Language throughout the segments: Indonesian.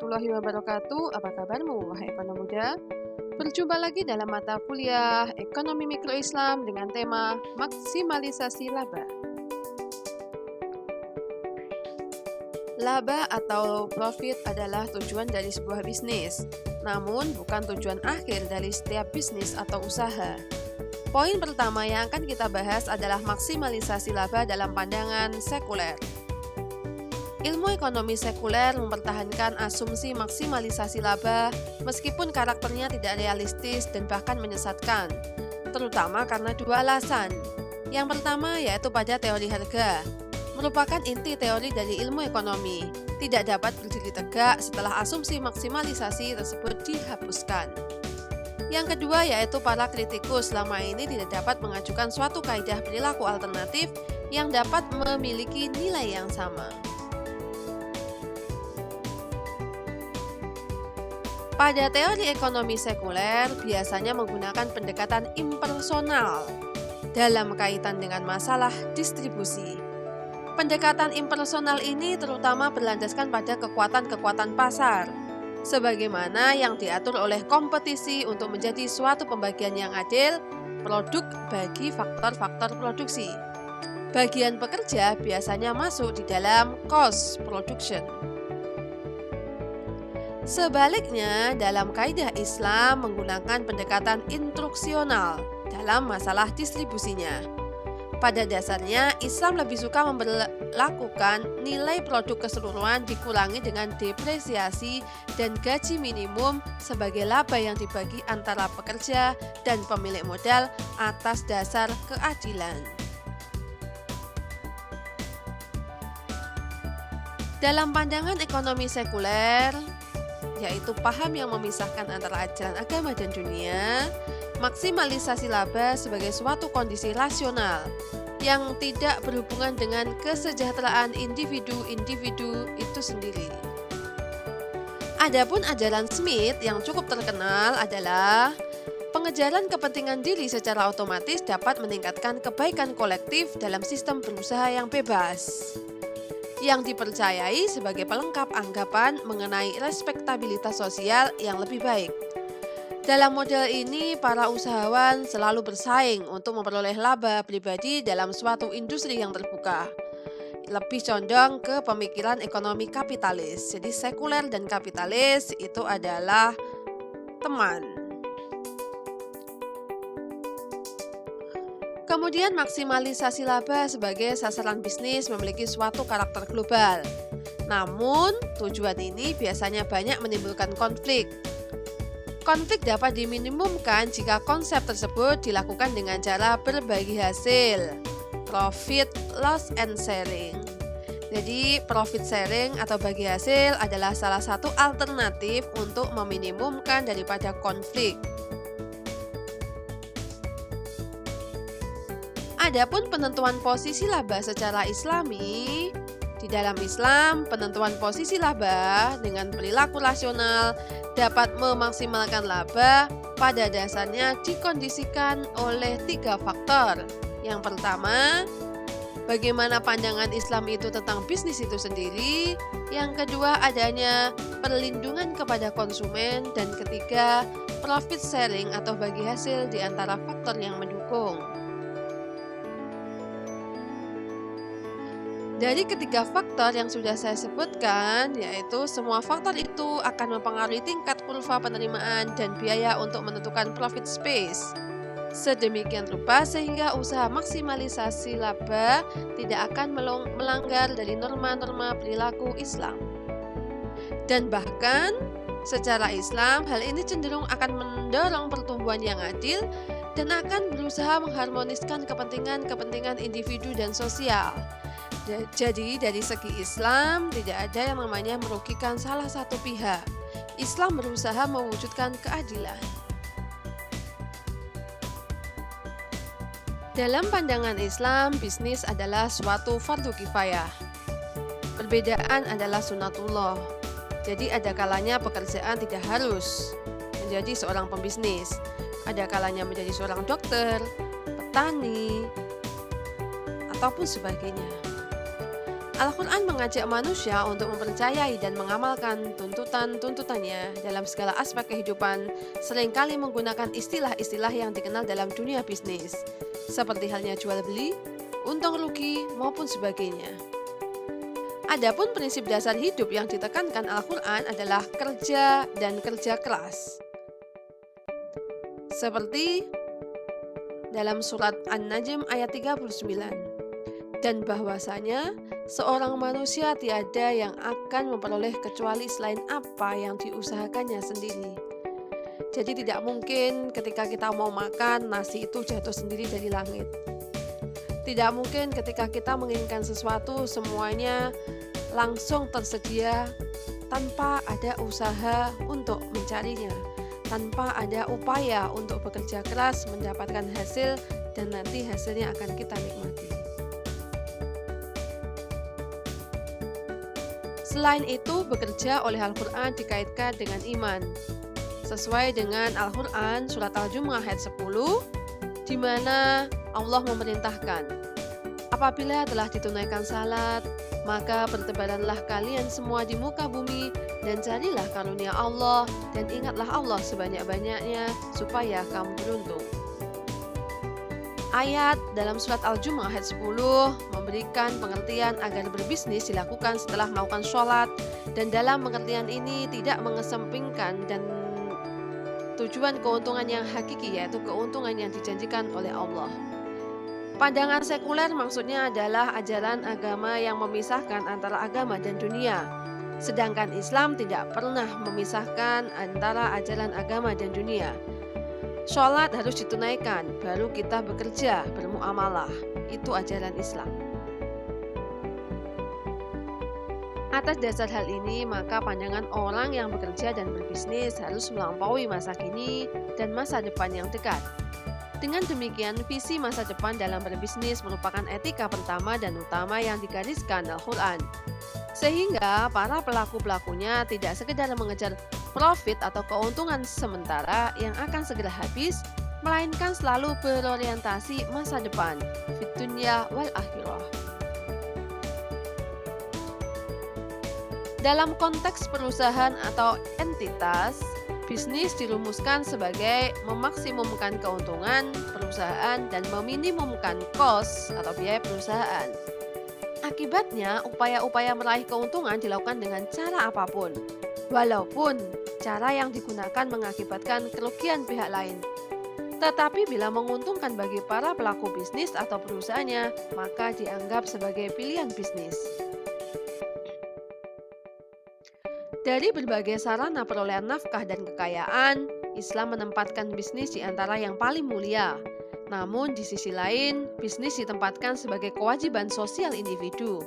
warahmatullahi wabarakatuh. Apa kabarmu, wahai ekonom muda? Berjumpa lagi dalam mata kuliah Ekonomi Mikro Islam dengan tema Maksimalisasi Laba. Laba atau profit adalah tujuan dari sebuah bisnis, namun bukan tujuan akhir dari setiap bisnis atau usaha. Poin pertama yang akan kita bahas adalah maksimalisasi laba dalam pandangan sekuler. Ilmu ekonomi sekuler mempertahankan asumsi maksimalisasi laba meskipun karakternya tidak realistis dan bahkan menyesatkan, terutama karena dua alasan. Yang pertama yaitu pada teori harga, merupakan inti teori dari ilmu ekonomi, tidak dapat berdiri tegak setelah asumsi maksimalisasi tersebut dihapuskan. Yang kedua yaitu para kritikus selama ini tidak dapat mengajukan suatu kaidah perilaku alternatif yang dapat memiliki nilai yang sama. Pada teori ekonomi sekuler biasanya menggunakan pendekatan impersonal dalam kaitan dengan masalah distribusi. Pendekatan impersonal ini terutama berlandaskan pada kekuatan-kekuatan pasar, sebagaimana yang diatur oleh kompetisi untuk menjadi suatu pembagian yang adil produk bagi faktor-faktor produksi. Bagian pekerja biasanya masuk di dalam cost production. Sebaliknya, dalam kaidah Islam menggunakan pendekatan instruksional dalam masalah distribusinya. Pada dasarnya, Islam lebih suka memperlakukan nilai produk keseluruhan dikurangi dengan depresiasi dan gaji minimum sebagai laba yang dibagi antara pekerja dan pemilik modal atas dasar keadilan. Dalam pandangan ekonomi sekuler, yaitu paham yang memisahkan antara ajaran agama dan dunia, maksimalisasi laba sebagai suatu kondisi rasional yang tidak berhubungan dengan kesejahteraan individu-individu itu sendiri. Adapun ajaran Smith yang cukup terkenal adalah pengejaran kepentingan diri secara otomatis dapat meningkatkan kebaikan kolektif dalam sistem berusaha yang bebas, yang dipercayai sebagai pelengkap anggapan mengenai respektabilitas sosial yang lebih baik. Dalam model ini, para usahawan selalu bersaing untuk memperoleh laba pribadi dalam suatu industri yang terbuka. Lebih condong ke pemikiran ekonomi kapitalis. Jadi sekuler dan kapitalis itu adalah teman. Kemudian maksimalisasi laba sebagai sasaran bisnis memiliki suatu karakter global. Namun, tujuan ini biasanya banyak menimbulkan konflik. Konflik dapat diminimumkan jika konsep tersebut dilakukan dengan cara berbagi hasil, profit, loss, and sharing. Jadi, profit sharing atau bagi hasil adalah salah satu alternatif untuk meminimumkan daripada konflik. Adapun penentuan posisi laba secara Islami, di dalam Islam penentuan posisi laba dengan perilaku rasional dapat memaksimalkan laba pada dasarnya dikondisikan oleh 3 faktor. Yang pertama, bagaimana pandangan Islam itu tentang bisnis itu sendiri. Yang kedua, adanya perlindungan kepada konsumen. Dan ketiga, profit sharing atau bagi hasil di antara faktor yang mendukung. Dari ketiga faktor yang sudah saya sebutkan, yaitu semua faktor itu akan mempengaruhi tingkat kurva penerimaan dan biaya untuk menentukan profit space. Sedemikian rupa sehingga usaha maksimalisasi laba tidak akan melanggar dari norma-norma perilaku Islam. Dan bahkan secara Islam, hal ini cenderung akan mendorong pertumbuhan yang adil dan akan berusaha mengharmoniskan kepentingan-kepentingan individu dan sosial. Jadi dari segi Islam tidak ada yang namanya merugikan salah satu pihak. Islam berusaha mewujudkan keadilan. Dalam pandangan Islam, bisnis adalah suatu fardu kifayah. Perbedaan adalah sunatullah. Jadi ada kalanya pekerjaan tidak harus menjadi seorang pembisnis. Ada kalanya menjadi seorang dokter, petani, ataupun sebagainya. Al-Quran mengajak manusia untuk mempercayai dan mengamalkan tuntutan-tuntutannya dalam segala aspek kehidupan, seringkali menggunakan istilah-istilah yang dikenal dalam dunia bisnis, seperti halnya jual beli, untung rugi, maupun sebagainya. Adapun prinsip dasar hidup yang ditekankan Al-Quran adalah kerja dan kerja keras. Seperti dalam surat An-Najm ayat 39. Dan bahwasanya seorang manusia tiada yang akan memperoleh kecuali selain apa yang diusahakannya sendiri. Jadi tidak mungkin ketika kita mau makan, nasi itu jatuh sendiri dari langit. Tidak mungkin ketika kita menginginkan sesuatu semuanya langsung tersedia tanpa ada usaha untuk mencarinya, tanpa ada upaya untuk bekerja keras mendapatkan hasil dan nanti hasilnya akan kita nikmati. Selain itu, bekerja oleh Al-Quran dikaitkan dengan iman. Sesuai dengan Al-Quran surat Al-Jumu'ah ayat 10, di mana Allah memerintahkan, apabila telah ditunaikan salat, maka bertebaranlah kalian semua di muka bumi dan carilah karunia Allah dan ingatlah Allah sebanyak-banyaknya supaya kamu beruntung. Ayat dalam surat Al-Jumu'ah ayat 10 memberikan pengertian agar berbisnis dilakukan setelah melakukan sholat, dan dalam pengertian ini tidak mengesampingkan dan tujuan keuntungan yang hakiki, yaitu keuntungan yang dijanjikan oleh Allah. Pandangan sekuler maksudnya adalah ajaran agama yang memisahkan antara agama dan dunia, sedangkan Islam tidak pernah memisahkan antara ajaran agama dan dunia. Sholat harus ditunaikan, baru kita bekerja, bermuamalah. Itu ajaran Islam. Atas dasar hal ini, maka pandangan orang yang bekerja dan berbisnis harus melampaui masa kini dan masa depan yang dekat. Dengan demikian, visi masa depan dalam berbisnis merupakan etika pertama dan utama yang digariskan Al-Quran. Sehingga para pelaku-pelakunya tidak sekedar mengejar profit atau keuntungan sementara yang akan segera habis, melainkan selalu berorientasi masa depan, fid dunya wal akhirah. Dalam konteks perusahaan atau entitas, bisnis dirumuskan sebagai memaksimumkan keuntungan perusahaan dan meminimumkan cost atau biaya perusahaan. Akibatnya, upaya-upaya meraih keuntungan dilakukan dengan cara apapun, walaupun cara yang digunakan mengakibatkan kerugian pihak lain. Tetapi bila menguntungkan bagi para pelaku bisnis atau perusahaannya, maka dianggap sebagai pilihan bisnis. Dari berbagai sarana perolehan nafkah dan kekayaan, Islam menempatkan bisnis di antara yang paling mulia. Namun di sisi lain, bisnis ditempatkan sebagai kewajiban sosial individu.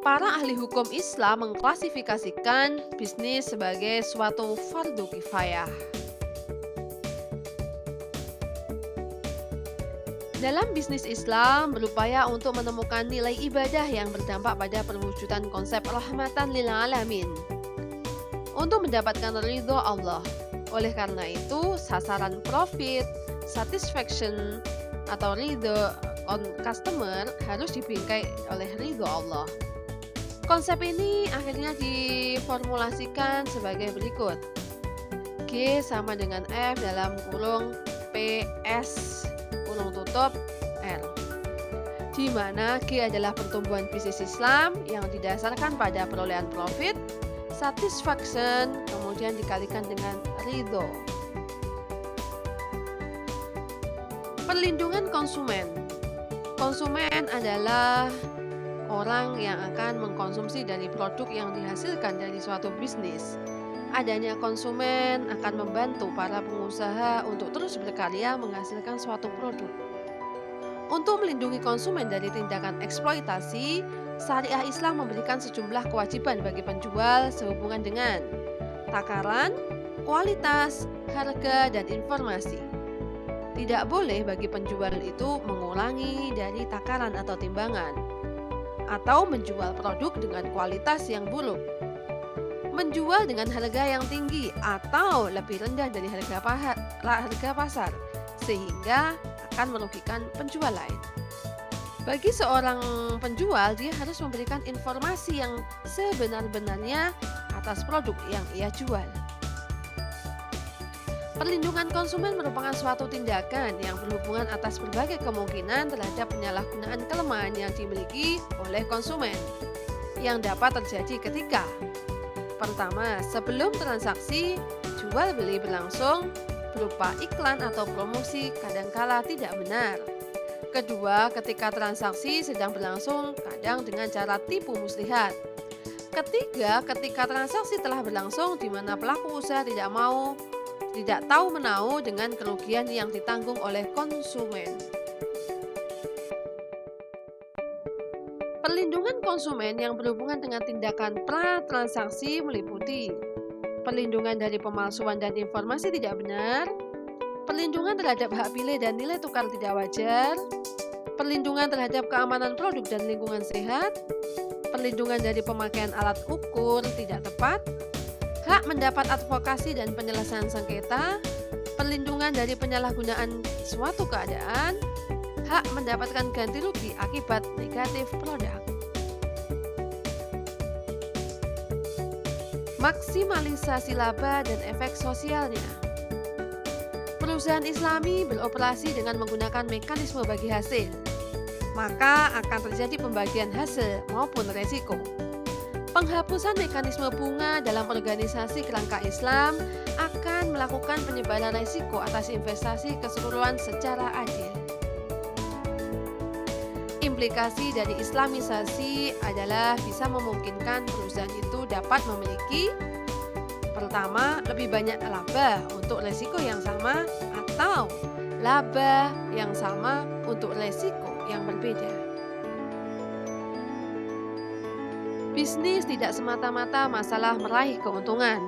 Para ahli hukum Islam mengklasifikasikan bisnis sebagai suatu fardu kifayah. Dalam bisnis Islam berupaya untuk menemukan nilai ibadah yang berdampak pada perwujudan konsep rahmatan lil alamin untuk mendapatkan ridho Allah. Oleh karena itu, sasaran profit, satisfaction atau ridho on customer harus dibingkai oleh ridho Allah. Konsep ini akhirnya diformulasikan sebagai berikut. G sama dengan F dalam kurung PS kurung tutup R, di mana G adalah pertumbuhan bisnis Islam yang didasarkan pada perolehan profit, satisfaction, kemudian dikalikan dengan ridho. Perlindungan konsumen. Konsumen adalah orang yang akan mengkonsumsi dari produk yang dihasilkan dari suatu bisnis. Adanya konsumen akan membantu para pengusaha untuk terus berkarya menghasilkan suatu produk. Untuk melindungi konsumen dari tindakan eksploitasi, syariah Islam memberikan sejumlah kewajiban bagi penjual sehubungan dengan takaran, kualitas, harga, dan informasi. Tidak boleh bagi penjual itu mengurangi dari takaran atau timbangan, atau menjual produk dengan kualitas yang buruk, menjual dengan harga yang tinggi atau lebih rendah dari harga pasar, sehingga akan merugikan penjual lain. Bagi seorang penjual, dia harus memberikan informasi yang sebenar-benarnya atas produk yang ia jual. Perlindungan konsumen merupakan suatu tindakan yang berhubungan atas berbagai kemungkinan terhadap penyalahgunaan kelemahan yang dimiliki oleh konsumen yang dapat terjadi ketika: pertama, sebelum transaksi jual beli berlangsung berupa iklan atau promosi kadangkala tidak benar. Kedua, ketika transaksi sedang berlangsung kadang dengan cara tipu muslihat. Ketiga, ketika transaksi telah berlangsung di mana pelaku usaha tidak tahu menahu dengan kerugian yang ditanggung oleh konsumen. Perlindungan konsumen yang berhubungan dengan tindakan pra-transaksi meliputi perlindungan dari pemalsuan dan informasi tidak benar, perlindungan terhadap hak pilih dan nilai tukar tidak wajar, perlindungan terhadap keamanan produk dan lingkungan sehat, perlindungan dari pemakaian alat ukur tidak tepat, hak mendapat advokasi dan penyelesaian sengketa, perlindungan dari penyalahgunaan suatu keadaan, hak mendapatkan ganti rugi akibat negatif produk. Maksimalisasi laba dan efek sosialnya. Perusahaan Islami beroperasi dengan menggunakan mekanisme bagi hasil, maka akan terjadi pembagian hasil maupun resiko. Penghapusan mekanisme bunga dalam organisasi kerangka Islam akan melakukan penyebaran risiko atas investasi keseluruhan secara adil. Implikasi dari Islamisasi adalah bisa memungkinkan perusahaan itu dapat memiliki: pertama, lebih banyak laba untuk risiko yang sama, atau laba yang sama untuk risiko yang berbeda. Bisnis tidak semata-mata masalah meraih keuntungan.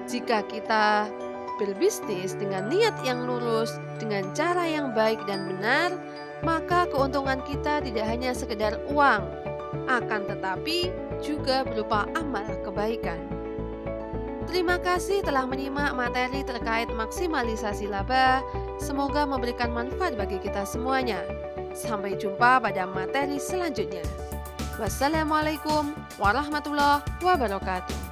Jika kita berbisnis dengan niat yang lurus, dengan cara yang baik dan benar, maka keuntungan kita tidak hanya sekedar uang, akan tetapi juga berupa amal kebaikan. Terima kasih telah menyimak materi terkait maksimalisasi laba. Semoga memberikan manfaat bagi kita semuanya. Sampai jumpa pada materi selanjutnya. Wassalamualaikum warahmatullahi wabarakatuh.